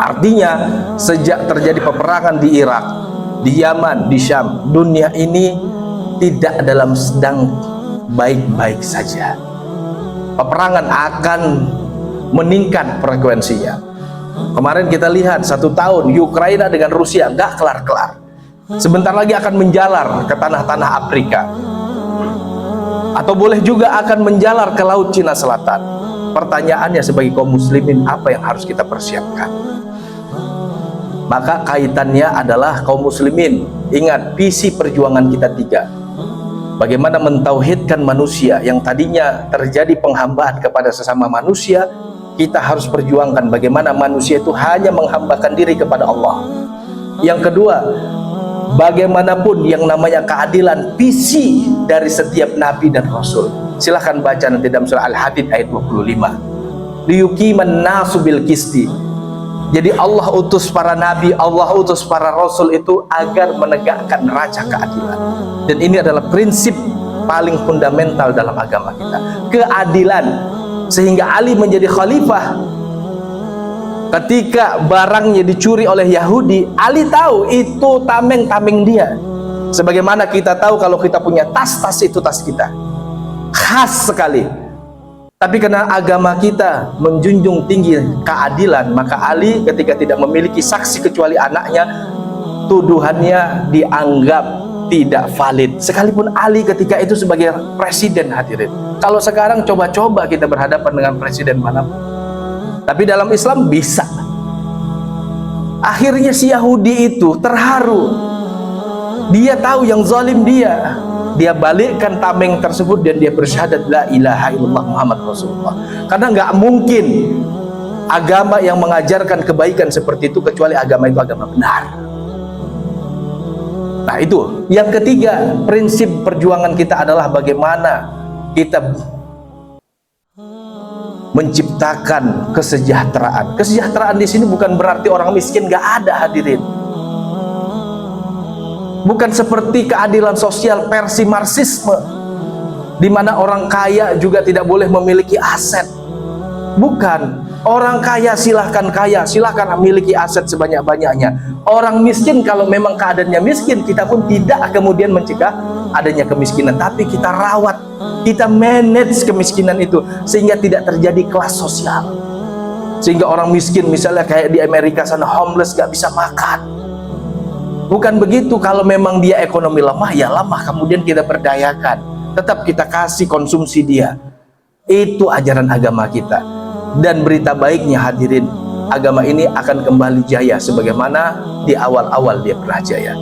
Artinya sejak terjadi peperangan di Irak, di Yaman, di Syam, dunia ini tidak dalam sedang baik-baik saja. Peperangan akan meningkat frekuensinya. Kemarin kita lihat 1 tahun Ukraina dengan Rusia gak kelar-kelar. Sebentar lagi akan menjalar ke tanah-tanah Afrika, atau boleh juga akan menjalar ke Laut Cina Selatan. Pertanyaannya sebagai kaum muslimin, apa yang harus kita persiapkan? Maka kaitannya adalah kaum muslimin, ingat visi perjuangan kita 3. Bagaimana mentauhidkan manusia yang tadinya terjadi penghambaan kepada sesama manusia. Kita harus perjuangkan bagaimana manusia itu hanya menghambakan diri kepada Allah. Yang kedua, bagaimanapun yang namanya keadilan, visi dari setiap nabi dan rasul. Silahkan baca nanti dalam surah Al-Hadid ayat 25. Liyuqiman nasu bil qisti. Jadi Allah utus para nabi, Allah utus para rasul itu agar menegakkan raja keadilan. Dan ini adalah prinsip paling fundamental dalam agama kita, keadilan. Sehingga Ali menjadi khalifah. Ketika barangnya dicuri oleh Yahudi, Ali tahu itu tameng-tameng dia. Sebagaimana kita tahu kalau kita punya tas itu tas kita, khas sekali. Tapi karena agama kita menjunjung tinggi keadilan, maka Ali ketika tidak memiliki saksi kecuali anaknya, tuduhannya dianggap tidak valid. Sekalipun Ali ketika itu sebagai presiden, hadirin. Kalau sekarang coba-coba kita berhadapan dengan presiden manapun. Tapi dalam Islam bisa. Akhirnya si Yahudi itu terharu. Dia tahu yang zalim dia. Dia balikkan tameng tersebut dan dia bersyahadat la ilaha illallah Muhammad Rasulullah. Karena nggak mungkin agama yang mengajarkan kebaikan seperti itu kecuali agama itu agama benar. Nah itu. Yang ketiga, prinsip perjuangan kita adalah bagaimana kita menciptakan kesejahteraan. Kesejahteraan di sini bukan berarti orang miskin nggak ada, hadirin. Bukan seperti keadilan sosial versi Marxisme, di mana orang kaya juga tidak boleh memiliki aset. Bukan. Orang kaya silahkan memiliki aset sebanyak-banyaknya. Orang miskin kalau memang keadaannya miskin, kita pun tidak kemudian mencegah adanya kemiskinan, tapi kita rawat, kita manage kemiskinan itu sehingga tidak terjadi kelas sosial. Sehingga orang miskin misalnya kayak di Amerika sana homeless, gak bisa makan. Bukan begitu. Kalau memang dia ekonomi lemah, ya lemah, kemudian kita berdayakan, tetap kita kasih konsumsi dia. Itu ajaran agama kita. Dan berita baiknya, hadirin, agama ini akan kembali jaya sebagaimana di awal-awal dia pernah jaya.